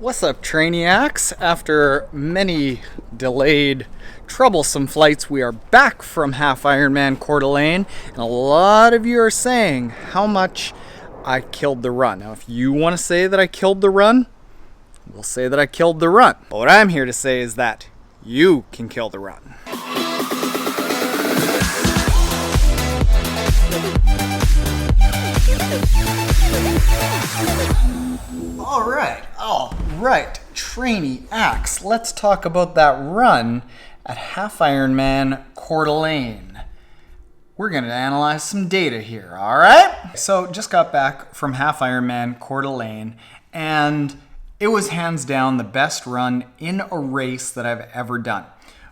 What's up, Trainiacs? After many delayed, troublesome flights, we are back from Half-Ironman Coeur d'Alene, and a lot of you are saying how much I killed the run. Now, if you want to say that I killed the run, we'll say that I killed the run. But what I'm here to say is that you can kill the run. All right, Trainiacs, let's talk about that run at Half-Ironman Coeur d'Alene. We're going to analyze some data here, all right? So just got back from Half-Ironman Coeur d'Alene, and it was hands down the best run in a race that I've ever done.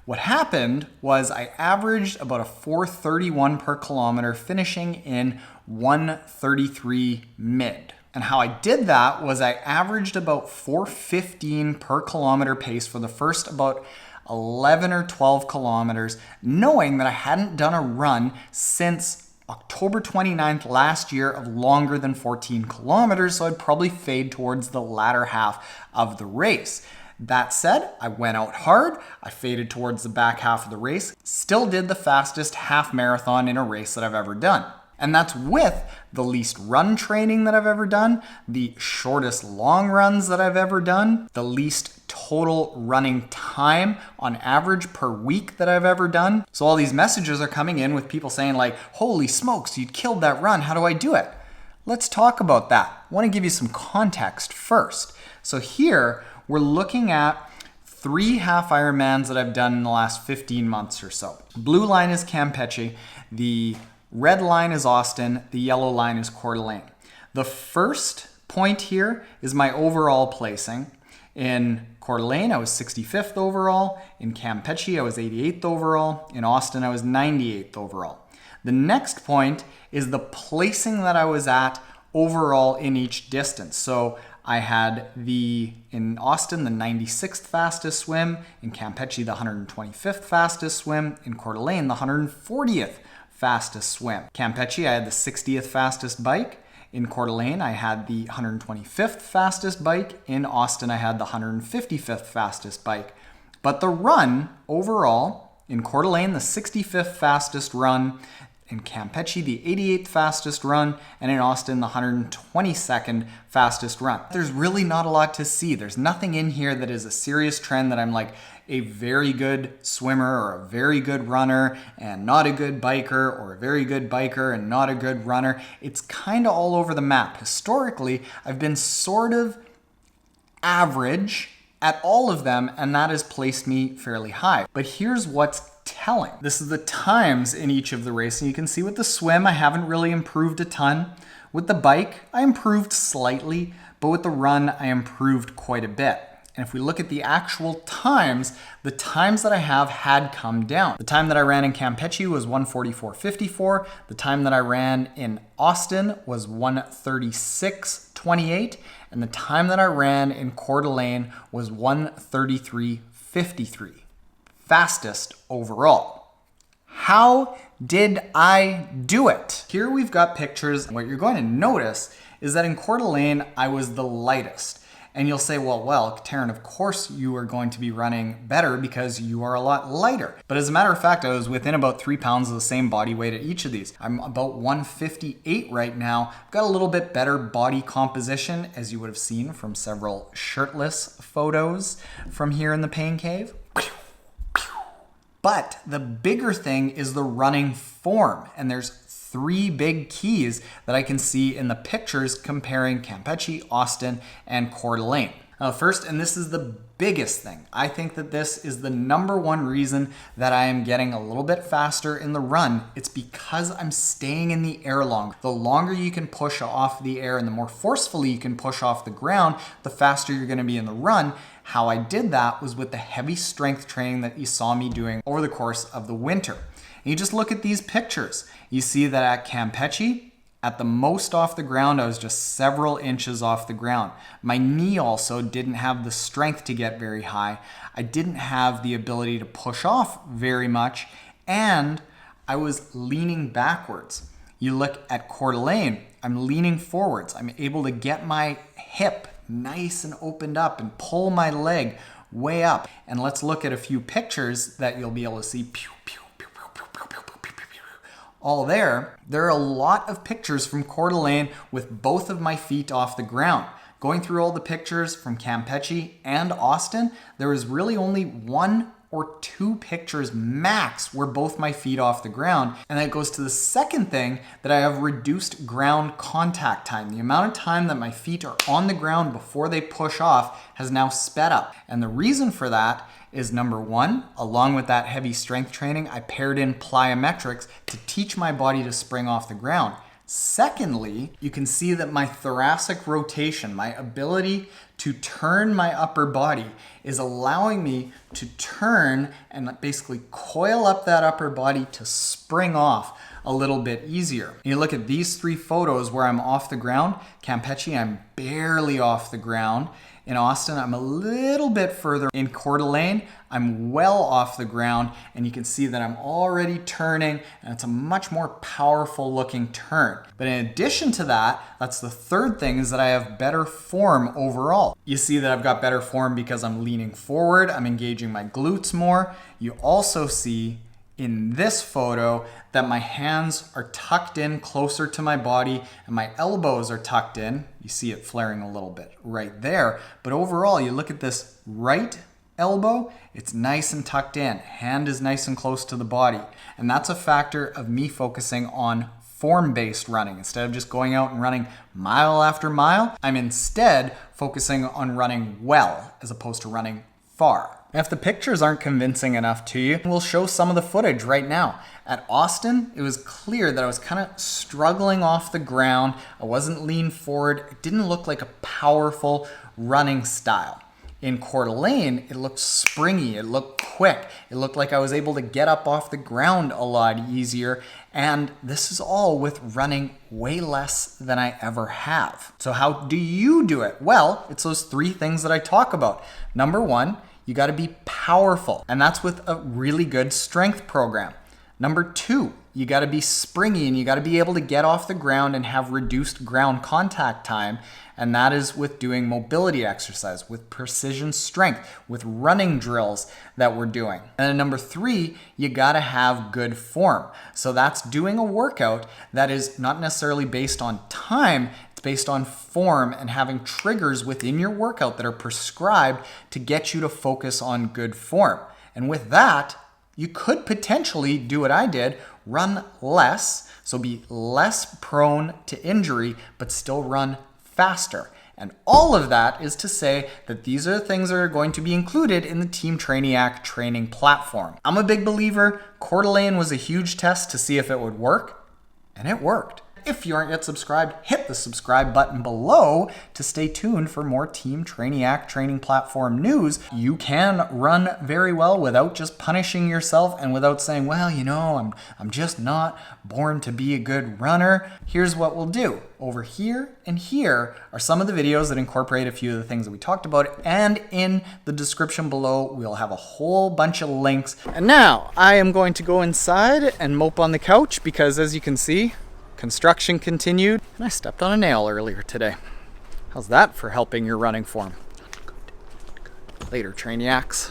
What happened was I averaged about a 4:31 per kilometer, finishing in 1:33 mid. And how I did that was I averaged about 4:15 per kilometer pace for the first about 11 or 12 kilometers, knowing that I hadn't done a run since October 29th last year of longer than 14 kilometers, so I'd probably fade towards the latter half of the race. That said, I went out hard, I faded towards the back half of the race, still did the fastest half marathon in a race that I've ever done. And that's with the least run training that I've ever done, the shortest long runs that I've ever done, the least total running time on average per week that I've ever done. So all these messages are coming in with people saying like, holy smokes, you killed that run, how do I do it? Let's talk about that. I want to give you some context first. So here, we're looking at 3 half-Ironmans that I've done in the last 15 months or so. Blue line is Campeche, the red line is Austin, the yellow line is Coeur d'Alene. The first point here is my overall placing. In Coeur d'Alene, I was 65th overall. In Campeche, I was 88th overall. In Austin, I was 98th overall. The next point is the placing that I was at overall in each distance. So I had in Austin, the 96th fastest swim. In Campeche, the 125th fastest swim. In Coeur d'Alene, the 140th fastest swim. Campeche, I had the 60th fastest bike. In Coeur d'Alene, I had the 125th fastest bike. In Austin, I had the 155th fastest bike. But the run overall, in Coeur d'Alene, the 65th fastest run. In Campeche, the 88th fastest run. And in Austin, the 122nd fastest run. There's really not a lot to see. There's nothing in here that is a serious trend that I'm like a very good swimmer or a very good runner and not a good biker, or a very good biker and not a good runner. It's kind of all over the map. Historically, I've been sort of average at all of them, and that has placed me fairly high. But here's what's telling. This is the times in each of the races. You can see with the swim, I haven't really improved a ton. With the bike, I improved slightly, but with the run, I improved quite a bit. And if we look at the actual times, the times that I have had come down. The time that I ran in Campeche was 1:44.54. The time that I ran in Austin was 1:36.28. And the time that I ran in Coeur d'Alene was 1:33.53. Fastest overall. How did I do it? Here we've got pictures. What you're going to notice is that in Coeur d'Alene, I was the lightest. And you'll say, well, Taren, of course you are going to be running better because you are a lot lighter. But as a matter of fact, I was within about 3 pounds of the same body weight at each of these. I'm about 158 right now. I've got a little bit better body composition, as you would have seen from several shirtless photos from here in the Pain Cave. But the bigger thing is the running form. And there's 3 big keys that I can see in the pictures comparing Campeche, Austin, and Coeur d'Alene. Now first, and this is the biggest thing, I think that this is the number one reason that I am getting a little bit faster in the run. It's because I'm staying in the air longer. The longer you can push off the air and the more forcefully you can push off the ground, the faster you're going to be in the run. How I did that was with the heavy strength training that you saw me doing over the course of the winter. And you just look at these pictures. You see that at Campeche, at the most off the ground, I was just several inches off the ground. My knee also didn't have the strength to get very high. I didn't have the ability to push off very much, and I was leaning backwards. You look at Coeur d'Alene, I'm leaning forwards. I'm able to get my hip nice and opened up and pull my leg way up. And let's look at a few pictures that you'll be able to see. All there are a lot of pictures from Coeur d'Alene with both of my feet off the ground. Going through all the pictures from Campeche and Austin, there was really only 1 or 2 pictures max where both my feet off the ground. And that goes to the second thing, that I have reduced ground contact time. The amount of time that my feet are on the ground before they push off has now sped up. And the reason for that is, number 1, along with that heavy strength training, I paired in plyometrics to teach my body to spring off the ground. Secondly, you can see that my thoracic rotation, my ability to turn my upper body, is allowing me to turn and basically coil up that upper body to spring off a little bit easier. You look at these 3 photos where I'm off the ground. Campeche, I'm barely off the ground. In Austin, I'm a little bit further. In Coeur d'Alene, I'm well off the ground, and you can see that I'm already turning, and it's a much more powerful looking turn. But in addition to that, that's the third thing, is that I have better form overall. You see that I've got better form because I'm leaning forward, I'm engaging my glutes more. You also see in this photo that my hands are tucked in closer to my body and my elbows are tucked in. You see it flaring a little bit right there. But overall, you look at this right elbow, it's nice and tucked in. Hand is nice and close to the body. And that's a factor of me focusing on form-based running. Instead of just going out and running mile after mile, I'm instead focusing on running well as opposed to running far. If the pictures aren't convincing enough to you, we'll show some of the footage right now. At Austin, it was clear that I was kind of struggling off the ground. I wasn't leaned forward. It didn't look like a powerful running style. In Coeur d'Alene, it looked springy, it looked quick, it looked like I was able to get up off the ground a lot easier, and this is all with running way less than I ever have. So how do you do it? Well, it's those 3 things that I talk about. Number 1, you got to be powerful, and that's with a really good strength program. Number 2, you got to be springy, and you got to be able to get off the ground and have reduced ground contact time, and that is with doing mobility exercise, with precision strength, with running drills that we're doing. And then number 3, you got to have good form. So that's doing a workout that is not necessarily based on time, based on form, and having triggers within your workout that are prescribed to get you to focus on good form. And with that, you could potentially do what I did, run less, so be less prone to injury, but still run faster. And all of that is to say that these are the things that are going to be included in the Team TRAINIAC training platform. I'm a big believer. Coeur d'Alene was a huge test to see if it would work, and it worked. If you aren't yet subscribed, hit the subscribe button below to stay tuned for more Team TRAINIAC training platform news. You can run very well without just punishing yourself and without saying, well, you know, I'm just not born to be a good runner. Here's what we'll do. Over here and here are some of the videos that incorporate a few of the things that we talked about, and in the description below we'll have a whole bunch of links. And now I am going to go inside and mope on the couch because, as you can see, construction continued, and I stepped on a nail earlier today. How's that for helping your running form? Later, Trainiacs.